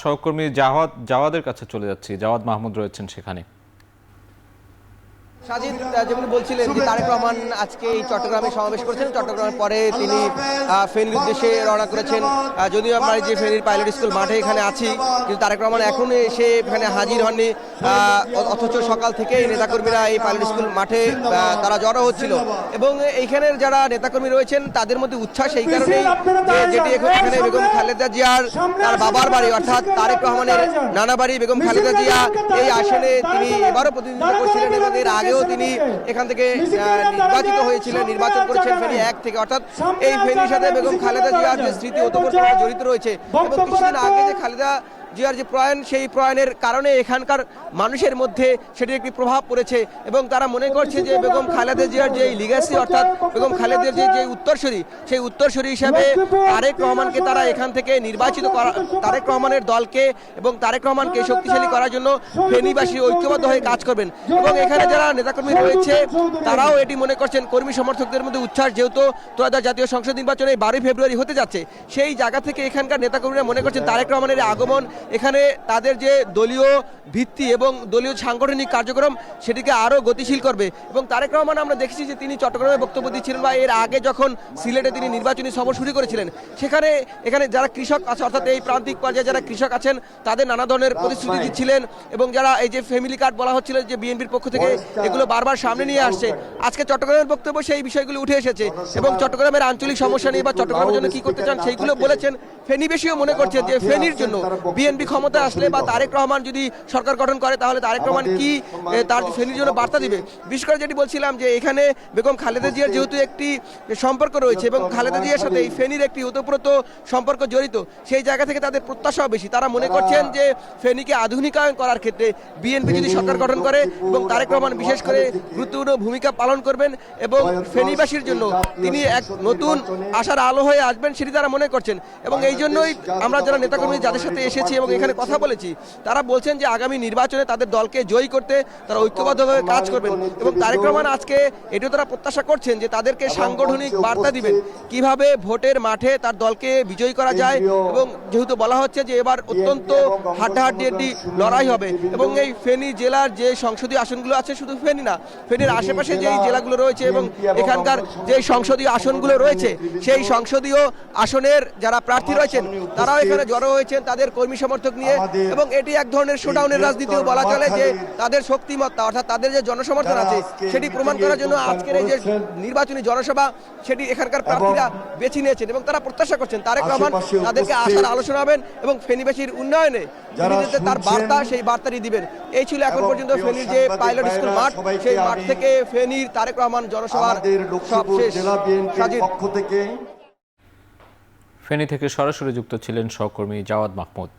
সহকর্মী জাওয়াদের কাছে চলে যাচ্ছি। জাওয়াদ মাহমুদ রয়েছেন সেখানে। সাজিদ, যেমন বলছিলেন যে তারেক রহমান আজকে এই চট্টগ্রামে সমাবেশ করেছেন। চট্টগ্রামের পরে তিনি ফেনীর উদ্দেশ্যে রওনা করেছেন। যদিও আমরা যে ফেনীর পাইলট স্কুল মাঠে এখানে আছি, কিন্তু তারেক রহমান এখনো এসে এখানে হাজির হননি। অথচ সকাল থেকেই নেতাকর্মীরা এই পাইলট স্কুল মাঠে তারা জড়ো হচ্ছিল এবং এইখানের যারা নেতাকর্মী রয়েছেন তাদের মধ্যে উচ্ছ্বাস এই কারণেই যেটি এখানে বেগম খালেদা জিয়ার তার বাবার বাড়ি অর্থাৎ তারেক রহমানের নানা বাড়ি বেগম খালেদা জিয়া এই আসনে তিনি এবারও প্রতিনিধিত্ব করছিলেন এবং এর আগেও তিনি এখান থেকে নির্বাচিত হয়েছিলেন, নির্বাচন করেছেন ফেনী 1 থেকে। অর্থাৎ এই ফেনীর সাথে বেগম খালেদা জিয়ার যে স্মৃতি ওতপ্রোতভাবে জড়িত রয়েছে এবং কিছুদিন আগে যে খালেদা জিয়ার যে প্রয়াণ, সেই প্রয়াণের কারণে এখানকার মানুষের মধ্যে সেটির একটি প্রভাব পড়েছে এবং তারা মনে করছে যে বেগম খালেদা জিয়ার যে লিগ্যাসি অর্থাৎ বেগম খালেদার যে উত্তরসূরি, সেই উত্তরসূরি হিসাবে তারেক রহমানকে তারা এখান থেকে নির্বাচিত করা, তারেক রহমানের দলকে এবং তারেক রহমানকে শক্তিশালী করার জন্য ফেনীবাসী ঐক্যবদ্ধ হয়ে কাজ করবেন। এবং এখানে যারা নেতাকর্মী রয়েছে তারাও এটি মনে করছেন, কর্মী সমর্থকদের মধ্যে উচ্ছ্বাস, যেহেতু ত্রয়োদশ জাতীয় সংসদ নির্বাচনে 12 ফেব্রুয়ারি হতে যাচ্ছে, সেই জায়গা থেকে এখানকার নেতাকর্মীরা মনে করছেন তারেক রহমানের আগমন এখানে তাদের যে দলীয় ভিত্তি এবং দলীয় সাংগঠনিক কার্যক্রম সেটিকে আরও গতিশীল করবে। এবং তারেক রহমান আমরা দেখেছি যে তিনি চট্টগ্রামে বক্তব্য দিচ্ছিলেন বা এর আগে যখন সিলেটে তিনি নির্বাচনী সফর শুরু করেছিলেন, এখানে যারা কৃষক আছে অর্থাৎ এই প্রান্তিক পর্যায়ে যারা কৃষক আছেন তাদের নানা ধরনের প্রতিশ্রুতি দিচ্ছিলেন এবং যারা এই যে ফ্যামিলি কার্ড বলা হচ্ছিল যে বিএনপির পক্ষ থেকে, এগুলো বারবার সামনে নিয়ে আসছে। আজকে চট্টগ্রামের বক্তব্য সেই বিষয়গুলো উঠে এসেছে এবং চট্টগ্রামের আঞ্চলিক সমস্যা নিয়ে বা চট্টগ্রামের জন্য কি করতে চান সেইগুলো বলেছেন। ফেনীবাসীও মনে করছে যে ফেনীর জন্য বিএনপি ক্ষমতা আসলে বা তারেক রহমান যদি সরকার গঠন করে তাহলে তারেক রহমান কি তার ফেনীর জন্য বার্তা দিবে। বিশেষ করে যেটি বলছিলাম যে এখানে বেগম খালেদা জিয়ার যেহেতু একটি সম্পর্ক রয়েছে এবং খালেদা জিয়ার সাথে এই ফেনীর একটি ওতপ্রোত সম্পর্ক জড়িত, সেই জায়গা থেকে তাদের প্রত্যাশাও বেশি। তারা মনে করছেন যে ফেনীকে আধুনিকায়ন করার ক্ষেত্রে বিএনপি যদি সরকার গঠন করে এবং তারেক রহমান বিশেষ করে গুরুত্বপূর্ণ ভূমিকা পালন করবেন এবং ফেনীবাসীর জন্য তিনি এক নতুন আশার আলো হয়ে আসবেন, সেটি তারা মনে করছেন। এবং এই জন্যই আমরা যারা নেতাকর্মী যাদের সাথে এসেছি এবং এখানে কথা বলেছি, তারা বলছেন যে আগামী নির্বাচনে তাদের দলকে জয়ী করতে তারা ঐক্যবদ্ধভাবে কাজ করবেন এবং তারেক রহমান আজকে এটিও তারা প্রত্যাশা করছেন যে তাদেরকে সাংগঠনিক বার্তা দিবেন কিভাবে ভোটের মাঠে তার দলকে বিজয়ী করা যায়। এবং যেহেতু বলা হচ্ছে যে এবার অত্যন্ত হাড্ডাহাড্ডি একটি লড়াই হবে এবং এই ফেনী জেলার যে সংসদীয় আসনগুলো আছে, শুধু ফেনী না, ফেনীর আশেপাশে যেই জেলাগুলো রয়েছে এবং এখানকার যে সংসদীয় আসনগুলো রয়েছে, সেই সংসদীয় আসনের যারা প্রার্থী রয়েছেন তারাও এখানে জড়ো হয়েছেন তাদের কর্মী সমর্থক নিয়ে এবং এটি এক ধরনের শোডাউনের রাজনীতিও বলা চলে, যে তাদের শক্তিমত্তা অর্থাৎ তাদের যে জনসমর্থন আছে সেটি প্রমাণ করার জন্য আজকের এই যে নির্বাচনী জনসভা সেটি এখানকার প্রার্থীরা বেছে নিয়েছেন এবং তারা প্রত্যাশা করছেন তারেক রহমান তাদেরকে আশার আলোচনা হবেন এবং ফেনীবাসীর উন্নয়নে তার বার্তা, সেই বার্তাটি দিবেন। এই ছিল এখন পর্যন্ত ফেনীর যে পাইলট স্কুল মাঠ, সেই মাঠ থেকে ফেনীর তারেক রহমান জনসভার সবশেষ। ফেনী থেকে সরাসরি যুক্ত ছিলেন সহকর্মী জাওয়াদ মাহমুদ।